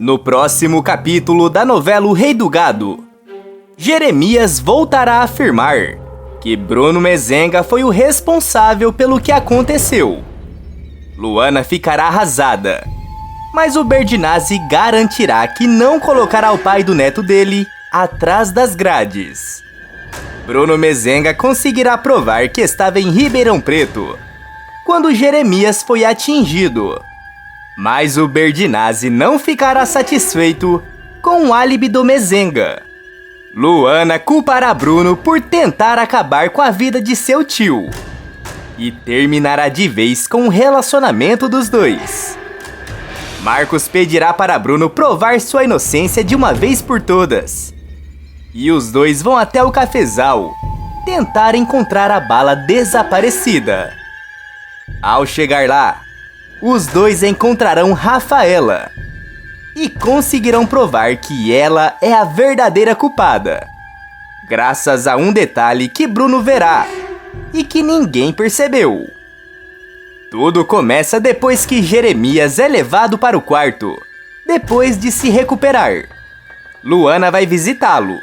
No próximo capítulo da novela O Rei do Gado, Jeremias voltará a afirmar que Bruno Mezenga foi o responsável pelo que aconteceu. Luana ficará arrasada, mas o Berdinazzi garantirá que não colocará o pai do neto dele atrás das grades. Bruno Mezenga conseguirá provar que estava em Ribeirão Preto quando Jeremias foi atingido. Mas o Berdinazzi não ficará satisfeito com o álibi do Mezenga. Luana culpará Bruno por tentar acabar com a vida de seu tio e terminará de vez com o relacionamento dos dois. Marcos pedirá para Bruno provar sua inocência de uma vez por todas. E os dois vão até o cafezal tentar encontrar a bala desaparecida. Ao chegar lá, os dois encontrarão Rafaela e conseguirão provar que ela é a verdadeira culpada, graças a um detalhe que Bruno verá e que ninguém percebeu. Tudo começa depois que Jeremias é levado para o quarto, depois de se recuperar. Luana vai visitá-lo,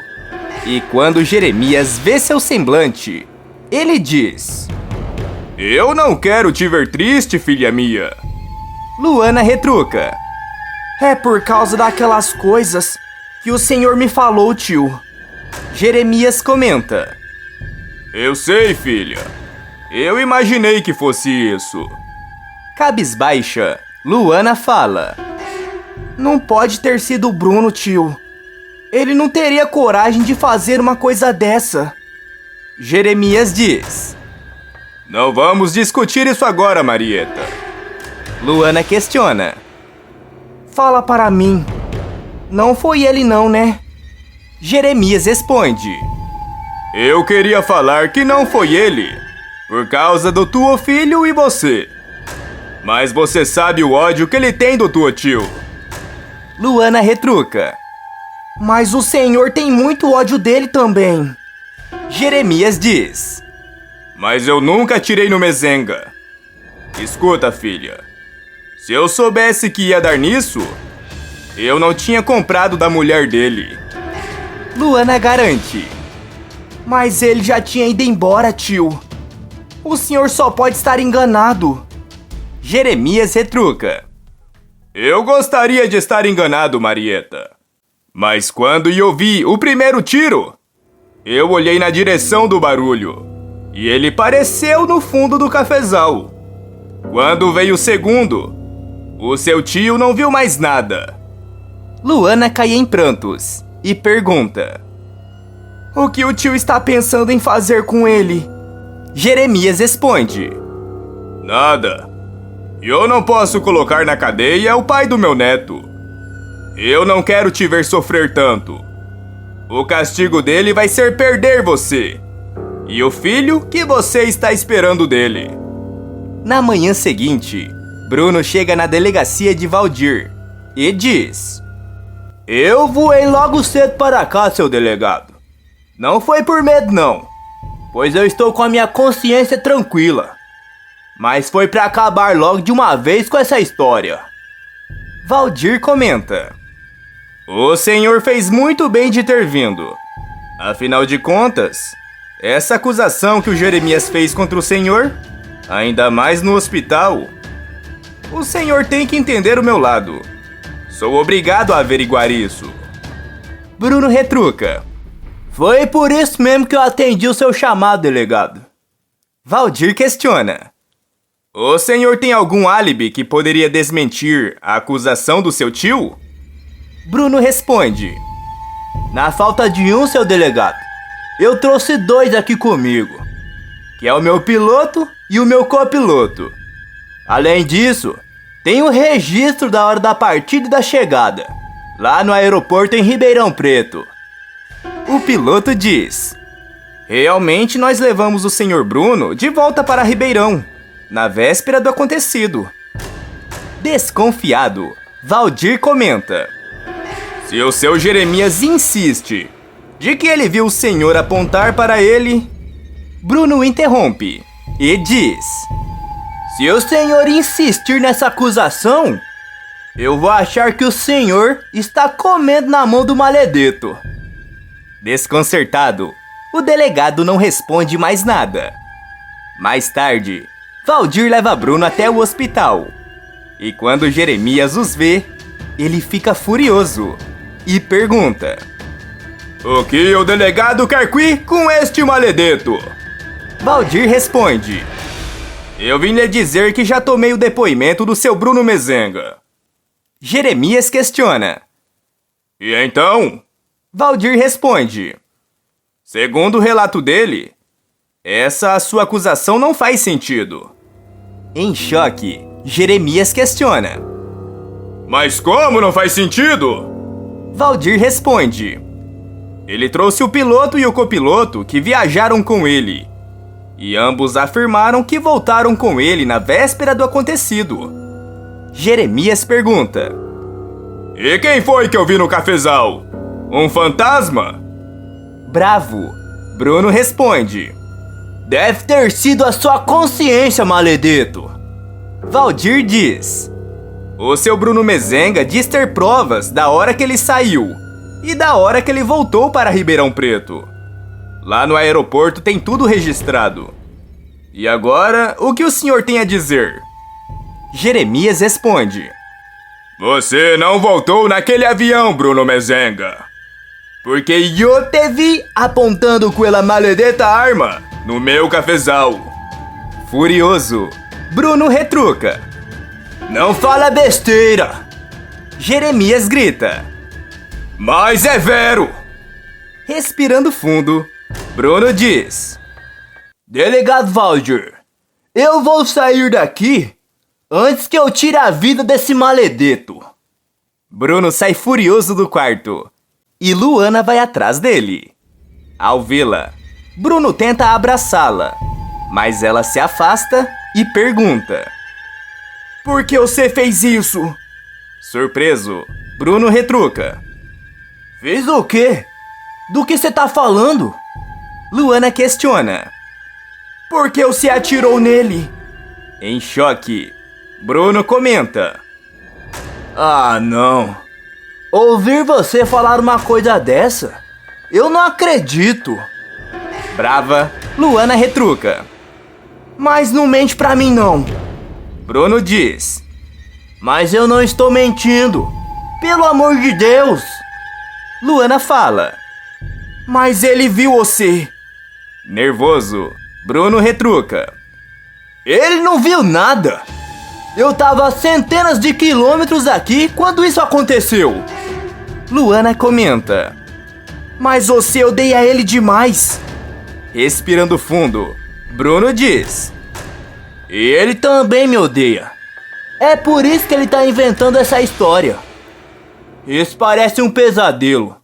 e quando Jeremias vê seu semblante, ele diz: Eu não quero te ver triste, filha minha. Luana retruca: É por causa daquelas coisas que o senhor me falou, tio. Jeremias comenta: Eu sei, filha. Eu imaginei que fosse isso. Cabisbaixa, Luana fala: Não pode ter sido o Bruno, tio. Ele não teria coragem de fazer uma coisa dessa. Jeremias diz: Não vamos discutir isso agora, Marieta. Luana questiona: Fala para mim. Não foi ele não, né? Jeremias responde: Eu queria falar que não foi ele, por causa do tuo filho e você. Mas você sabe o ódio que ele tem do tuo tio. Luana retruca: Mas o senhor tem muito ódio dele também. Jeremias diz: Mas eu nunca atirei no Mezenga. Escuta, filha. Se eu soubesse que ia dar nisso, eu não tinha comprado da mulher dele. Luana garante: Mas ele já tinha ido embora, tio. O senhor só pode estar enganado. Jeremias retruca: Eu gostaria de estar enganado, Marieta. Mas quando eu vi o primeiro tiro, eu olhei na direção do barulho e ele pareceu no fundo do cafezal. Quando veio o segundo, o seu tio não viu mais nada. Luana cai em prantos e pergunta: O que o tio está pensando em fazer com ele? Jeremias responde: Nada. Eu não posso colocar na cadeia o pai do meu neto. Eu não quero te ver sofrer tanto. O castigo dele vai ser perder você e o filho que você está esperando dele. Na manhã seguinte, Bruno chega na delegacia de Valdir e diz: Eu voei logo cedo para cá, seu delegado. Não foi por medo, não, pois eu estou com a minha consciência tranquila. Mas foi para acabar logo de uma vez com essa história. Valdir comenta: O senhor fez muito bem de ter vindo. Afinal de contas, essa acusação que o Jeremias fez contra o senhor, ainda mais no hospital, o senhor tem que entender o meu lado. Sou obrigado a averiguar isso. Bruno retruca: Foi por isso mesmo que eu atendi o seu chamado, delegado. Valdir questiona: O senhor tem algum álibi que poderia desmentir a acusação do seu tio? Bruno responde: Na falta de um, seu delegado, eu trouxe dois aqui comigo, que é o meu piloto e o meu copiloto. Além disso, tem o registro da hora da partida e da chegada, lá no aeroporto em Ribeirão Preto. O piloto diz: Realmente nós levamos o senhor Bruno de volta para Ribeirão, na véspera do acontecido. Desconfiado, Valdir comenta: Se o seu Jeremias insiste de que ele viu o senhor apontar para ele... Bruno interrompe e diz: Se o senhor insistir nessa acusação, Eu vou achar que o senhor está comendo na mão do maledeto. Desconcertado, o delegado não responde mais nada. Mais tarde, Valdir leva Bruno até o hospital. E quando Jeremias os vê, ele fica furioso e pergunta: O que o delegado quer com este maledeto? Valdir responde: Eu vim lhe dizer que já tomei o depoimento do seu Bruno Mezenga. Jeremias questiona. E então? Valdir responde: Segundo o relato dele, essa sua acusação não faz sentido. Em choque, Jeremias questiona. Mas como não faz sentido? Valdir responde: Ele trouxe o piloto e o copiloto que viajaram com ele. E ambos afirmaram que voltaram com ele na véspera do acontecido. Jeremias pergunta: E quem foi que eu vi no cafezal? Um fantasma? Bravo, Bruno responde: Deve ter sido a sua consciência, maledeto. Valdir diz: O seu Bruno Mezenga diz ter provas da hora que ele saiu e da hora que ele voltou para Ribeirão Preto. Lá no aeroporto tem tudo registrado. E agora, o que o senhor tem a dizer? Jeremias responde: Você não voltou naquele avião, Bruno Mezenga. Porque eu te vi apontando com a maledeta arma no meu cafezal. Furioso, Bruno retruca: Não fala besteira. Jeremias grita: Mas é vero. Respirando fundo, Bruno diz: Delegado Valdir, eu vou sair daqui antes que eu tire a vida desse maledeto. Bruno sai furioso do quarto e Luana vai atrás dele. Ao vê-la, Bruno tenta abraçá-la, mas ela se afasta e pergunta: Por que você fez isso? Surpreso, Bruno retruca: Fez o quê? Do que você tá falando? Luana questiona: Por que você atirou nele? Em choque, Bruno comenta: Ah, não. Ouvir você falar uma coisa dessa? Eu não acredito. Brava, Luana retruca: Mas não mente pra mim, não. Bruno diz: Mas eu não estou mentindo. Pelo amor de Deus. Luana fala: Mas ele viu você. Nervoso, Bruno retruca: Ele não viu nada. Eu tava a centenas de quilômetros daqui quando isso aconteceu. Luana comenta: Mas você odeia ele demais. Respirando fundo, Bruno diz: E ele também me odeia. É por isso que ele tá inventando essa história. Isso parece um pesadelo.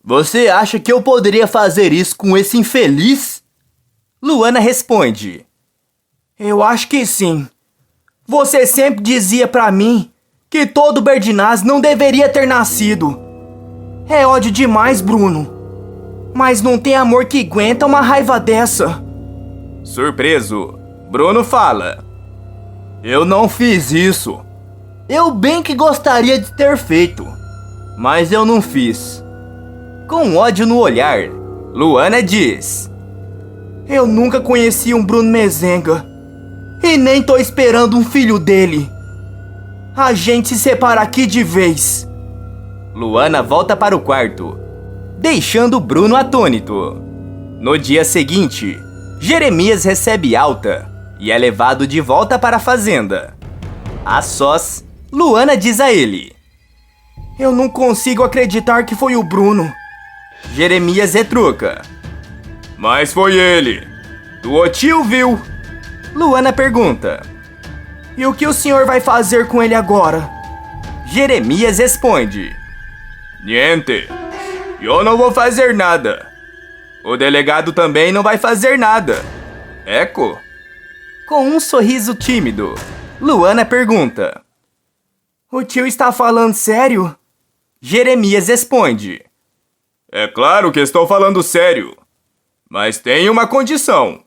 Você acha que eu poderia fazer isso com esse infeliz? Luana responde: Eu acho que sim. Você sempre dizia pra mim que todo Berdinaz não deveria ter nascido. É ódio demais, Bruno. Mas não tem amor que aguenta uma raiva dessa. Surpreso, Bruno fala: Eu não fiz isso. Eu bem que gostaria de ter feito, mas eu não fiz. Com ódio no olhar, Luana diz: Eu nunca conheci um Bruno Mezenga. E nem tô esperando um filho dele. A gente se separa aqui de vez. Luana volta para o quarto, deixando Bruno atônito. No dia seguinte, Jeremias recebe alta e é levado de volta para a fazenda. A sós, Luana diz a ele: Eu não consigo acreditar que foi o Bruno. Jeremias retruca: Mas foi ele. Tua tio viu. Luana pergunta: E o que o senhor vai fazer com ele agora? Jeremias responde: Niente. Eu não vou fazer nada. O delegado também não vai fazer nada. Eco? Com um sorriso tímido, Luana pergunta: O tio está falando sério? Jeremias responde: É claro que estou falando sério. Mas tem uma condição.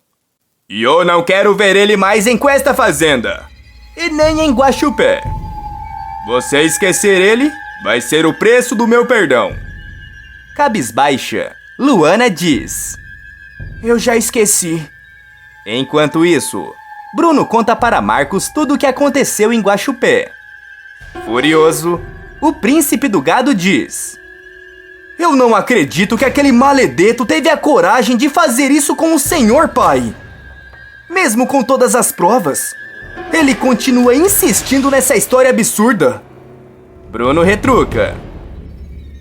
E eu não quero ver ele mais em esta fazenda. E nem em Guaxupé. Você esquecer ele vai ser o preço do meu perdão. Cabisbaixa, Luana diz: Eu já esqueci. Enquanto isso, Bruno conta para Marcos tudo o que aconteceu em Guaxupé. Furioso, o príncipe do gado diz: Eu não acredito que aquele maledeto teve a coragem de fazer isso com o senhor, pai. Mesmo com todas as provas, ele continua insistindo nessa história absurda. Bruno retruca: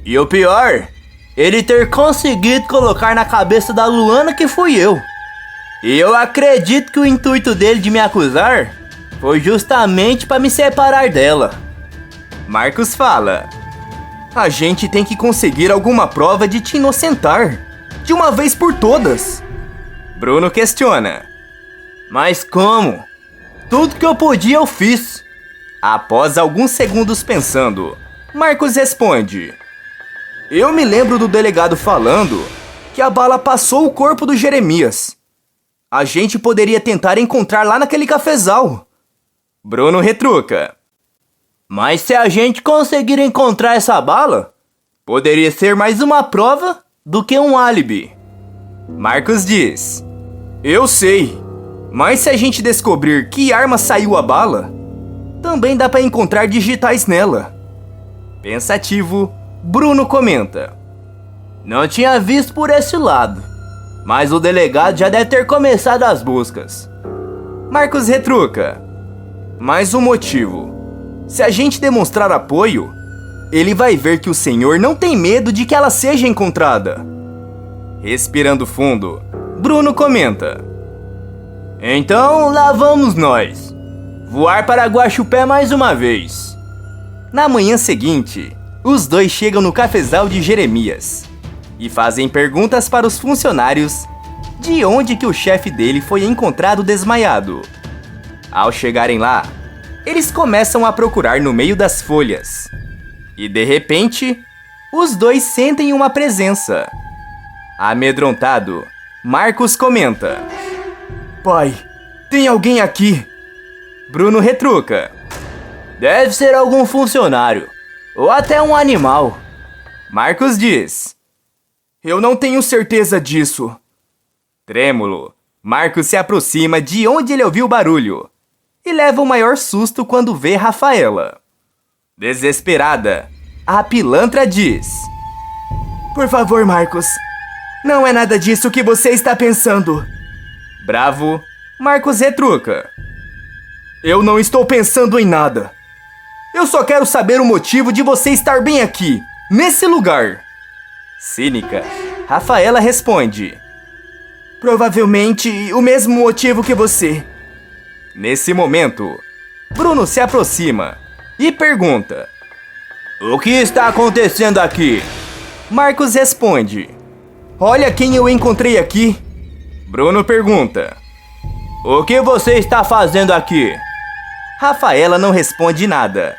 E o pior, ele ter conseguido colocar na cabeça da Luana que fui eu. E eu acredito que o intuito dele de me acusar foi justamente para me separar dela. Marcos fala: A gente tem que conseguir alguma prova de te inocentar, de uma vez por todas. Bruno questiona: Mas como? Tudo que eu podia eu fiz. Após alguns segundos pensando, Marcos responde: Eu me lembro do delegado falando que a bala passou o corpo do Jeremias. A gente poderia tentar encontrar lá naquele cafezal. Bruno retruca: Mas se a gente conseguir encontrar essa bala, poderia ser mais uma prova do que um álibi. Marcos diz: Eu sei, mas se a gente descobrir que arma saiu a bala, também dá para encontrar digitais nela. Pensativo, Bruno comenta: Não tinha visto por esse lado, mas o delegado já deve ter começado as buscas. Marcos retruca: Mais um motivo. Se a gente demonstrar apoio, ele vai ver que o senhor não tem medo de que ela seja encontrada. Respirando fundo, Bruno comenta: Então lá vamos nós. Voar para Guaxupé mais uma vez. Na manhã seguinte, os dois chegam no cafezal de Jeremias e fazem perguntas para os funcionários de onde que o chefe dele foi encontrado desmaiado. Ao chegarem lá, eles começam a procurar no meio das folhas. E de repente, os dois sentem uma presença. Amedrontado, Marcos comenta: Pai, tem alguém aqui. Bruno retruca: Deve ser algum funcionário, ou até um animal. Marcos diz: Eu não tenho certeza disso. Trêmulo, Marcos se aproxima de onde ele ouviu o barulho e leva o maior susto quando vê Rafaela. Desesperada, a pilantra diz: Por favor, Marcos, não é nada disso que você está pensando. Bravo, Marcos retruca: Eu não estou pensando em nada. Eu só quero saber o motivo de você estar bem aqui, nesse lugar. Cínica, Rafaela responde: Provavelmente o mesmo motivo que você. Nesse momento, Bruno se aproxima e pergunta: O que está acontecendo aqui? Marcos responde: Olha quem eu encontrei aqui. Bruno pergunta: O que você está fazendo aqui? Rafaela não responde nada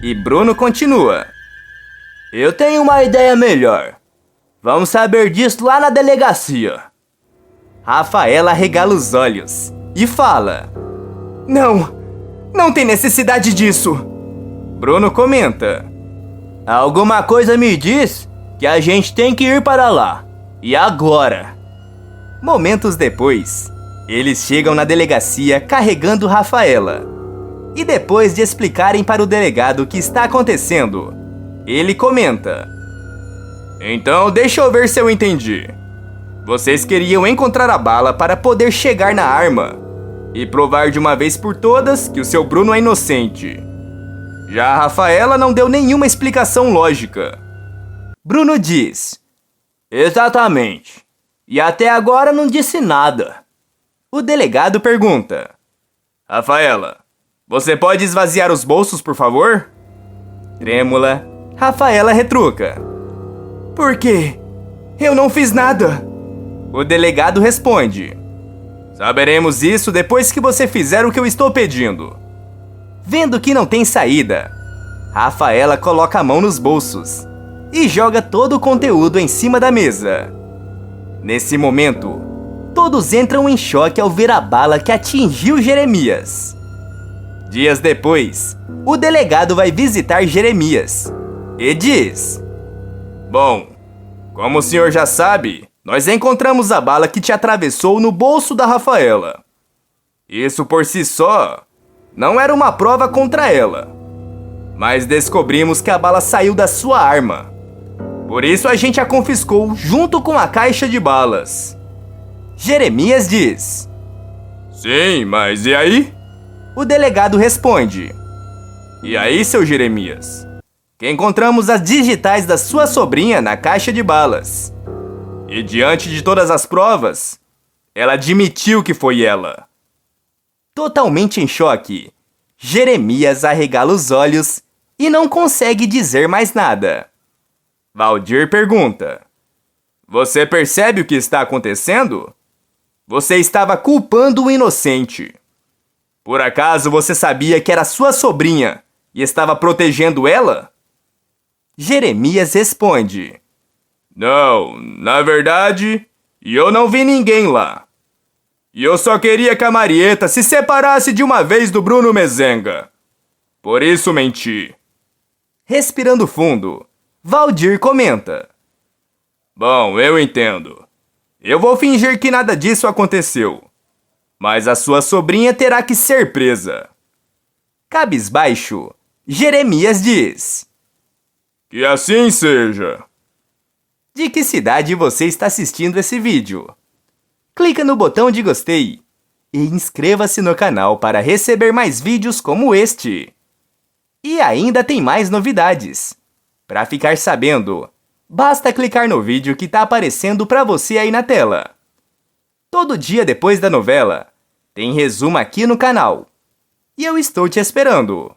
e Bruno continua: Eu tenho uma ideia melhor. Vamos saber disso lá na delegacia. Rafaela regala os olhos e fala: Não tem necessidade disso. Bruno comenta: Alguma coisa me diz que a gente tem que ir para lá. E agora? Momentos depois, eles chegam na delegacia carregando Rafaela. E depois de explicarem para o delegado o que está acontecendo, ele comenta: Então deixa eu ver se eu entendi. Vocês queriam encontrar a bala para poder chegar na arma e provar de uma vez por todas que o seu Bruno é inocente. Já a Rafaela não deu nenhuma explicação lógica. Bruno diz: Exatamente. E até agora não disse nada. O delegado pergunta: Rafaela, você pode esvaziar os bolsos, por favor? Trêmula, Rafaela retruca: Por quê? Eu não fiz nada. O delegado responde: Saberemos isso depois que você fizer o que eu estou pedindo. Vendo que não tem saída, Rafaela coloca a mão nos bolsos e joga todo o conteúdo em cima da mesa. Nesse momento, todos entram em choque ao ver a bala que atingiu Jeremias. Dias depois, o delegado vai visitar Jeremias e diz: Bom, como o senhor já sabe, nós encontramos a bala que te atravessou no bolso da Rafaela. Isso por si só não era uma prova contra ela, mas descobrimos que a bala saiu da sua arma. Por isso a gente a confiscou junto com a caixa de balas. Jeremias diz: Sim, mas e aí? O delegado responde: E aí, seu Jeremias? Que encontramos as digitais da sua sobrinha na caixa de balas. E diante de todas as provas, ela admitiu que foi ela. Totalmente em choque, Jeremias arregala os olhos e não consegue dizer mais nada. Valdir pergunta: Você percebe o que está acontecendo? Você estava culpando o inocente. Por acaso você sabia que era sua sobrinha e estava protegendo ela? Jeremias responde: Não, na verdade, eu não vi ninguém lá. E eu só queria que a Marieta se separasse de uma vez do Bruno Mezenga. Por isso menti. Respirando fundo, Valdir comenta: Bom, eu entendo. Eu vou fingir que nada disso aconteceu. Mas a sua sobrinha terá que ser presa. Cabisbaixo, Jeremias diz: Que assim seja. De que cidade você está assistindo esse vídeo? Clica no botão de gostei e inscreva-se no canal para receber mais vídeos como este. E ainda tem mais novidades. Para ficar sabendo, basta clicar no vídeo que está aparecendo para você aí na tela. Todo dia depois da novela, tem resumo aqui no canal. E eu estou te esperando.